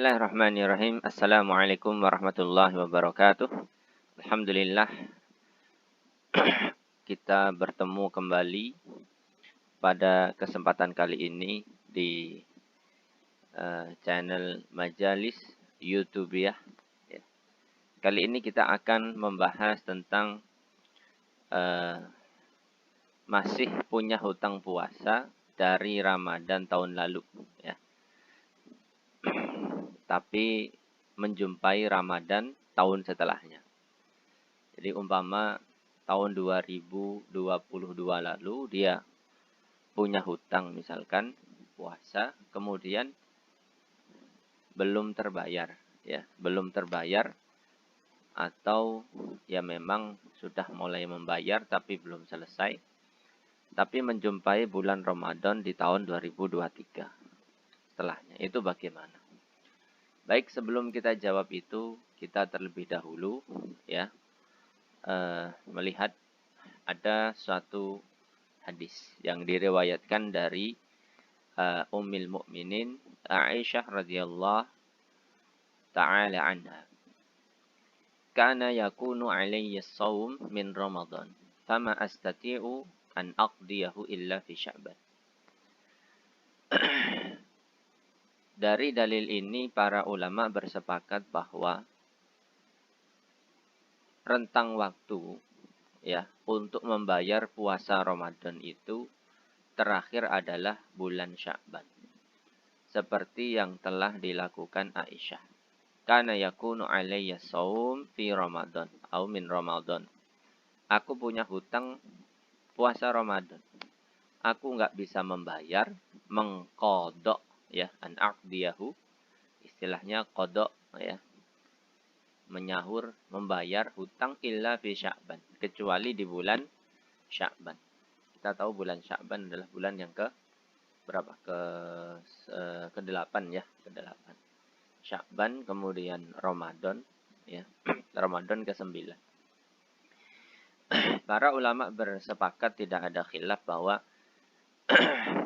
Bismillahirrahmanirrahim. Assalamualaikum warahmatullahi wabarakatuh. Alhamdulillah kita bertemu kembali pada kesempatan kali ini di channel Majalis YouTube ya. Kali ini kita akan membahas tentang masih punya hutang puasa dari Ramadan tahun lalu ya. Tapi menjumpai Ramadan tahun setelahnya. Jadi umpama tahun 2022 lalu dia punya hutang misalkan puasa, kemudian belum terbayar ya, belum terbayar atau ya memang sudah mulai membayar tapi belum selesai. Tapi menjumpai bulan Ramadan di tahun 2023 setelahnya. Itu bagaimana? Baik, sebelum kita jawab itu, kita terlebih dahulu ya melihat ada suatu hadis yang diriwayatkan dari Ummul Mukminin Aisyah radhiyallahu taala anha. Kana yakunu alayya shaum min Ramadan, fama astati'u an aqdiyahu illa fi Sya'ban. Dari dalil ini para ulama bersepakat bahwa rentang waktu ya untuk membayar puasa Ramadan itu terakhir adalah bulan Sya'ban. Seperti yang telah dilakukan Aisyah. Kana yakunu alayya shaum fi Ramadan atau min Ramadan. Aku punya hutang puasa Ramadan. Aku nggak bisa membayar, mengqadha ya, an aqdiyahu. Istilahnya qadha ya. Menyahur, membayar hutang illa fi Sya'ban, kecuali di bulan Sya'ban. Kita tahu bulan Sya'ban adalah bulan yang ke berapa? Ke-8 ya, ke-8. Sya'ban kemudian Ramadan ya. Ramadan ke-9. Para ulama bersepakat tidak ada khilaf bahwa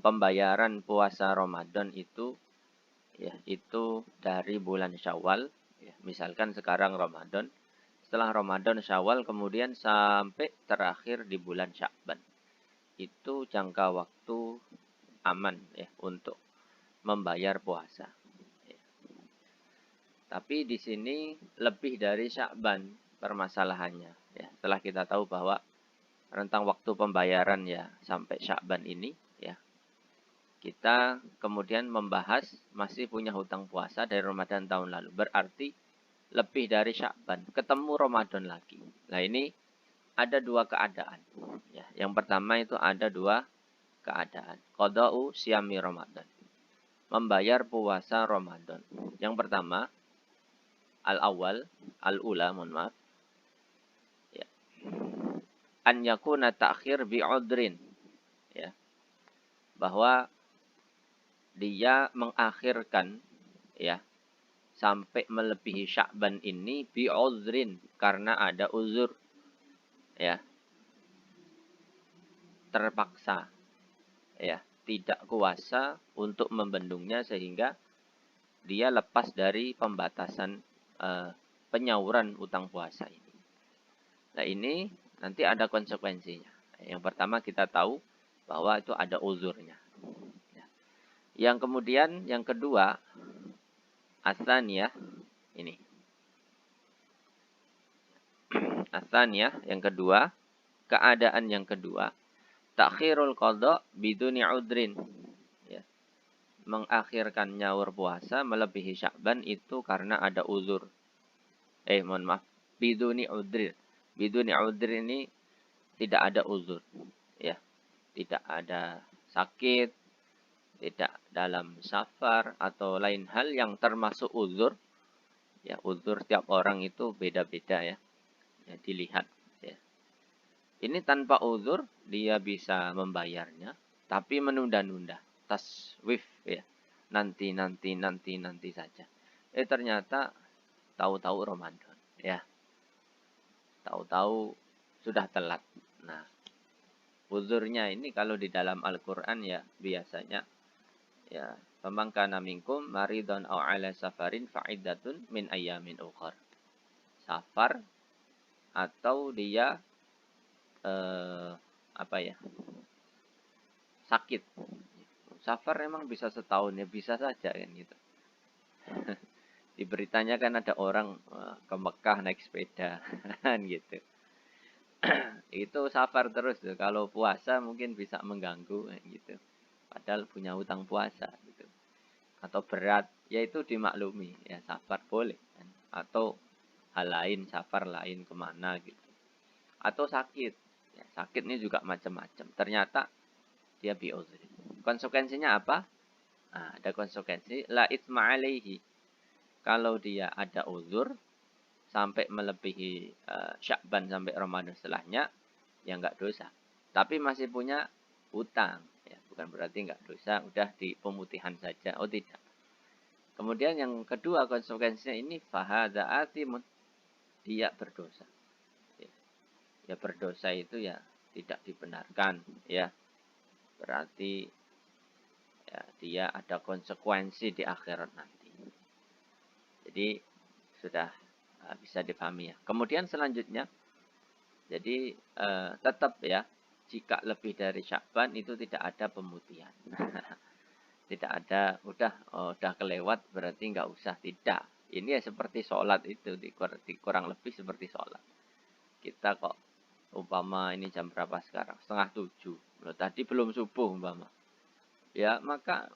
pembayaran puasa Ramadan itu ya itu dari bulan Syawal ya. Misalkan sekarang Ramadan, setelah Ramadan Syawal kemudian sampai terakhir di bulan Sya'ban. Itu jangka waktu aman ya untuk membayar puasa. Ya. Tapi di sini lebih dari Sya'ban permasalahannya ya. Setelah kita tahu bahwa rentang waktu pembayaran ya sampai Sya'ban ini ya. Kita kemudian membahas masih punya hutang puasa dari Ramadan tahun lalu. Berarti lebih dari Sya'ban, ketemu Ramadan lagi. Nah ini ada dua keadaan. Ya, yang pertama itu ada dua keadaan. Qada'u siyami Ramadan. Membayar puasa Ramadan. Yang pertama, al-ula, mohon maaf. Ya. An yakuna ta'khir bi'udrin. Ya. Bahwa dia mengakhirkan ya sampai melebihi Sya'ban ini bi'udrin, karena ada uzur ya, terpaksa ya, tidak kuasa untuk membendungnya sehingga dia lepas dari pembatasan penyauran utang puasa ini. Nah ini nanti ada konsekuensinya. Yang pertama kita tahu bahwa itu ada uzurnya. Yang kemudian yang kedua, Atsaniyah ini. Atsaniyah yang kedua, keadaan yang kedua, takhirul qadha biduni udrin. Ya. Mengakhirkan nyaur puasa melebihi Sya'ban itu karena ada uzur. Mohon maaf, biduni udrin. Biduni udrin ini tidak ada uzur. Ya. Tidak ada sakit, tidak dalam safar atau lain hal yang termasuk uzur. Ya, uzur setiap orang itu beda-beda ya. Ya, dilihat ya. Ini tanpa uzur dia bisa membayarnya, tapi menunda-nunda, taswif ya. Nanti saja. Ternyata tahu-tahu Ramadan ya. Tahu-tahu sudah telat. Nah, uzurnya ini kalau di dalam Al-Qur'an ya biasanya ya Faman kana minkum maridun aw ala safarin fa'iddatun min ayyamin ukhar. Safar atau dia apa ya? Sakit. Safar memang bisa setahun ya, bisa saja kan gitu. Di beritanya kan ada orang ke Mekah naik sepeda kan gitu. Itu safar terus tuh. Kalau puasa mungkin bisa mengganggu kan gitu. Padahal punya hutang puasa gitu. Atau berat, ya itu dimaklumi. Ya safar boleh kan. Atau hal lain, safar lain kemana gitu. Atau sakit. Ya, sakit ini juga macam-macam. Ternyata dia bi'udhri. Konsekuensinya apa? Nah, ada konsekuensi la itsma alaihi. Kalau dia ada uzur sampai melebihi Sya'ban sampai Ramadan setelahnya, ya enggak dosa. Tapi masih punya hutang, ya bukan berarti enggak dosa, udah di pemutihan saja. Oh tidak. Kemudian yang kedua konsekuensinya ini fahadza atimun, dia berdosa. Ya berdosa itu ya tidak dibenarkan, ya. Berarti ya, dia ada konsekuensi di akhirat nanti. Jadi sudah bisa dipahami ya. Kemudian selanjutnya, jadi tetap ya, jika lebih dari Sya'ban itu tidak ada pemutihan. Tidak ada, udah kelewat berarti nggak usah, tidak. Ini ya seperti sholat itu, kurang lebih seperti sholat. Kita kok umpama ini jam berapa sekarang? 6:30. Loh, tadi belum subuh umpama. Ya maka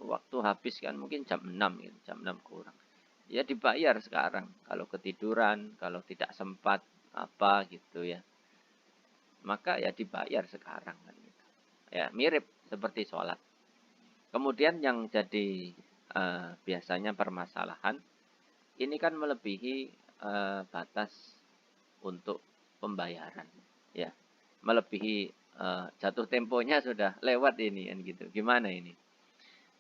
waktu habis kan mungkin jam 6 gitu, jam 6 kurang. Ya dibayar sekarang. Kalau ketiduran, kalau tidak sempat apa gitu ya. Maka ya dibayar sekarang kan gitu. Ya mirip seperti sholat. Kemudian yang jadi biasanya permasalahan, ini kan melebihi batas untuk pembayaran. Ya, melebihi jatuh temponya sudah lewat ini kan gitu. Gimana ini?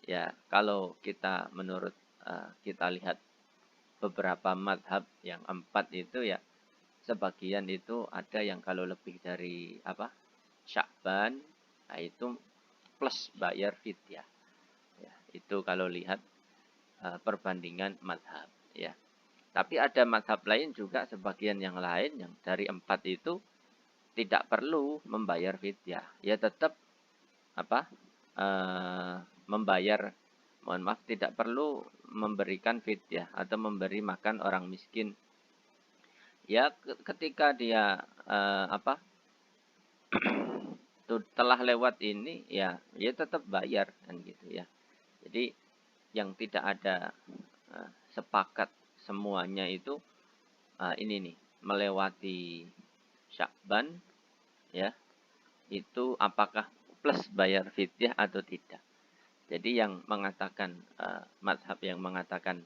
Ya, kalau kita menurut kita lihat beberapa madhab yang 4 itu ya, sebagian itu ada yang kalau lebih dari apa Sya'ban, nah itu plus bayar fidyah. Ya, itu kalau lihat perbandingan madhab. Ya, tapi ada madhab lain juga, sebagian yang lain yang dari 4 itu tidak perlu membayar fidyah. Ya tetap apa membayar, mohon maaf, tidak perlu memberikan fidyah atau memberi makan orang miskin. Ya ketika dia apa telah lewat ini ya tetap bayar kan gitu ya. Jadi yang tidak ada sepakat semuanya itu ini nih, melewati Sya'ban ya, itu apakah plus bayar fidyah atau tidak. Jadi yang mengatakan mazhab yang mengatakan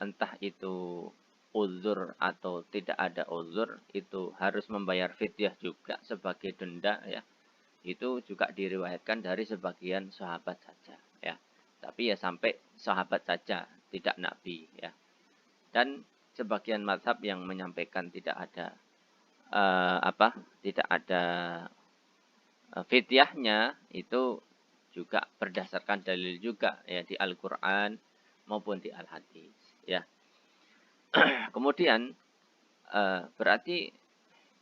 entah itu uzur atau tidak ada uzur, itu harus membayar fidyah juga sebagai denda ya. Itu juga diriwayatkan dari sebagian sahabat saja ya. Tapi ya sampai sahabat saja, tidak nabi ya. Dan sebagian mazhab yang menyampaikan tidak ada tidak ada fidyahnya, itu juga berdasarkan dalil juga ya di Al-Qur'an maupun di Al-Hadis ya. Kemudian berarti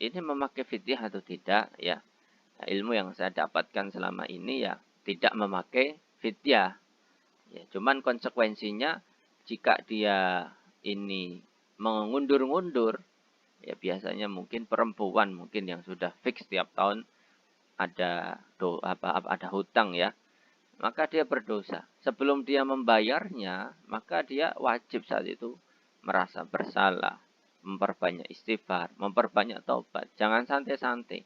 ini memakai fidyah atau tidak ya. Ilmu yang saya dapatkan selama ini ya tidak memakai fidyah. Ya, cuman konsekuensinya jika dia ini mengundur-ngundur, ya biasanya mungkin perempuan mungkin yang sudah fix tiap tahun ada ada hutang ya, maka dia berdosa. Sebelum dia membayarnya, maka dia wajib saat itu merasa bersalah, memperbanyak istighfar, memperbanyak taubat. Jangan santai-santai.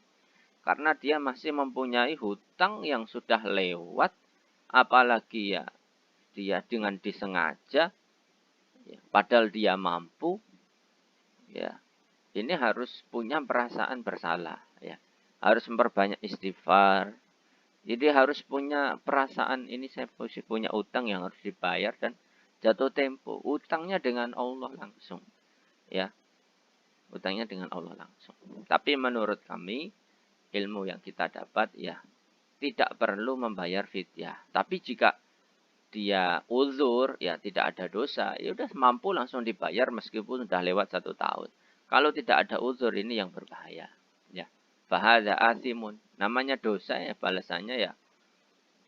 Karena dia masih mempunyai hutang yang sudah lewat, apalagi ya dia dengan disengaja, ya, padahal dia mampu, ya ini harus punya perasaan bersalah, ya harus memperbanyak istighfar. Jadi harus punya perasaan ini, saya punya utang yang harus dibayar dan jatuh tempo. Utangnya dengan Allah langsung, ya utangnya dengan Allah langsung. Tapi menurut kami ilmu yang kita dapat ya tidak perlu membayar fidyah. Tapi jika dia uzur, ya tidak ada dosa, ya udah mampu langsung dibayar meskipun sudah lewat 1 tahun. Kalau tidak ada uzur ini yang berbahaya. Ya, fahadza asimun. Namanya dosa ya balasannya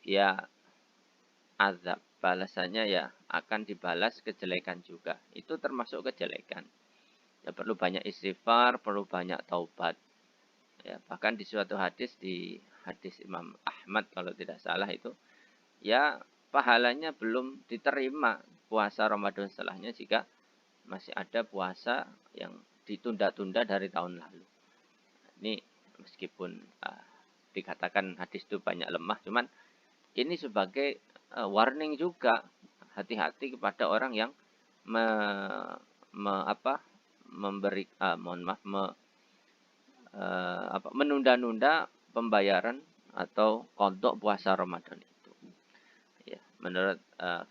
ya azab. Balasannya ya akan dibalas kejelekan juga. Itu termasuk kejelekan. Ya perlu banyak istighfar, perlu banyak taubat. Ya, bahkan di suatu hadis hadis Imam Ahmad kalau tidak salah itu ya pahalanya belum diterima puasa Ramadan setelahnya jika masih ada puasa yang ditunda-tunda dari tahun lalu. Ini meskipun dikatakan hadis itu banyak lemah, cuman ini sebagai warning juga, hati-hati kepada orang yang me, memberi mohon maaf menunda-nunda pembayaran atau kontok puasa Ramadan itu. Ya, menurut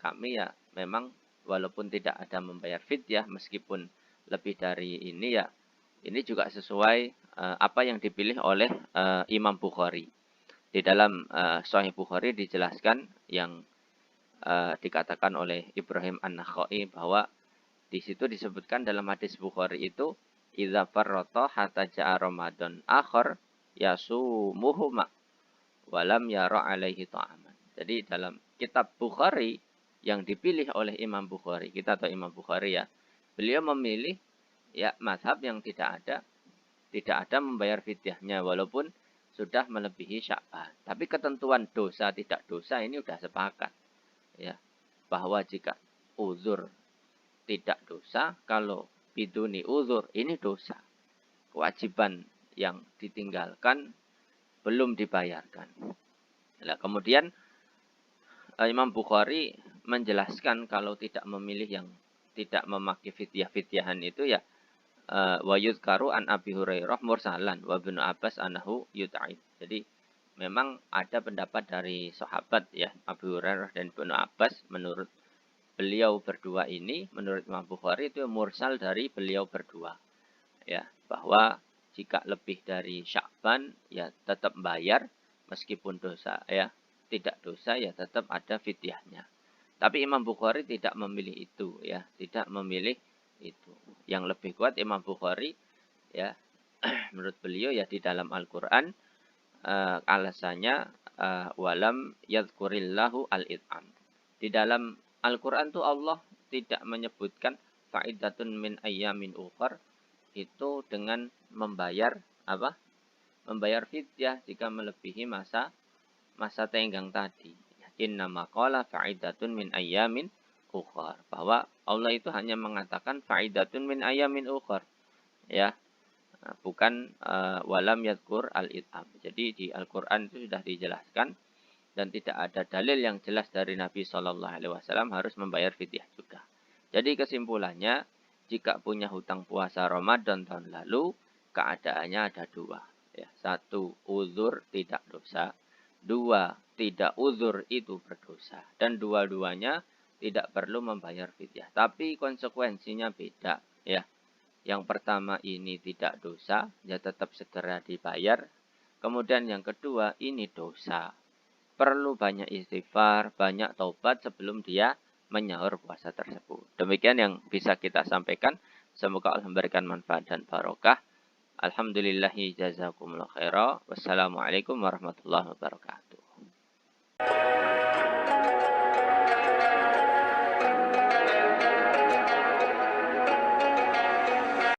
kami ya memang walaupun tidak ada membayar fidyah meskipun lebih dari ini ya ini juga sesuai apa yang dipilih oleh Imam Bukhari. Di dalam Sahih Bukhari dijelaskan yang dikatakan oleh Ibrahim An-Nakhai bahwa di situ disebutkan dalam hadis Bukhari itu idza farrata hatta ja'a Ramadan akhar yasumuhuma walam yara alaihi ta'aman. Jadi dalam kitab Bukhari yang dipilih oleh Imam Bukhari, kita tahu Imam Bukhari ya, beliau memilih ya mazhab yang tidak ada membayar fidyahnya walaupun sudah melebihi Sya'ban. Tapi ketentuan dosa tidak dosa ini sudah sepakat ya bahwa jika uzur tidak dosa, kalau biduni uzur ini dosa. Kewajiban yang ditinggalkan belum dibayarkan. Nah, kemudian Imam Bukhari menjelaskan kalau tidak memilih yang tidak memakai fidyah-fidyahan itu ya wa yuzkaru an Abi Hurairah mursalan wa Ibnu Abbas anahu yut'id. Jadi memang ada pendapat dari sahabat ya Abu Hurairah dan Ibnu Abbas menurut beliau berdua ini menurut Imam Bukhari itu mursal dari beliau berdua. Ya, bahwa jika lebih dari Sya'ban ya tetap bayar meskipun dosa ya, tidak dosa ya tetap ada fidyahnya. Tapi Imam Bukhari tidak memilih itu ya, tidak memilih itu. Yang lebih kuat Imam Bukhari ya menurut beliau ya di dalam Al-Qur'an alasannya walam yadhkurillahu al-it'am. Di dalam Al-Quran tuh Allah tidak menyebutkan fa'idatun min ayyamin ukhar itu dengan membayar apa? Membayar fidyah jika melebihi masa tenggang tadi. Innama qala fa'idatun min ayyamin ukhar. Bahwa Allah itu hanya mengatakan fa'idatun min ayyamin ukhar. Ya. Bukan walam yadhkur al-it'am. Jadi di Al-Quran itu sudah dijelaskan dan tidak ada dalil yang jelas dari Nabi Shallallahu Alaihi Wasallam harus membayar fidyah juga. Jadi kesimpulannya, jika punya hutang puasa Ramadan tahun lalu, keadaannya ada dua. Ya, satu, uzur tidak dosa. Dua, tidak uzur itu berdosa. Dan dua-duanya tidak perlu membayar fidyah. Tapi konsekuensinya beda. Ya, yang pertama ini tidak dosa, ya tetap segera dibayar. Kemudian yang kedua ini dosa. Perlu banyak istighfar, banyak taubat sebelum dia menyahur puasa tersebut. Demikian yang bisa kita sampaikan. Semoga Allah memberikan manfaat dan barokah. Alhamdulillahi jazakumullah khairah. Wassalamualaikum warahmatullahi wabarakatuh.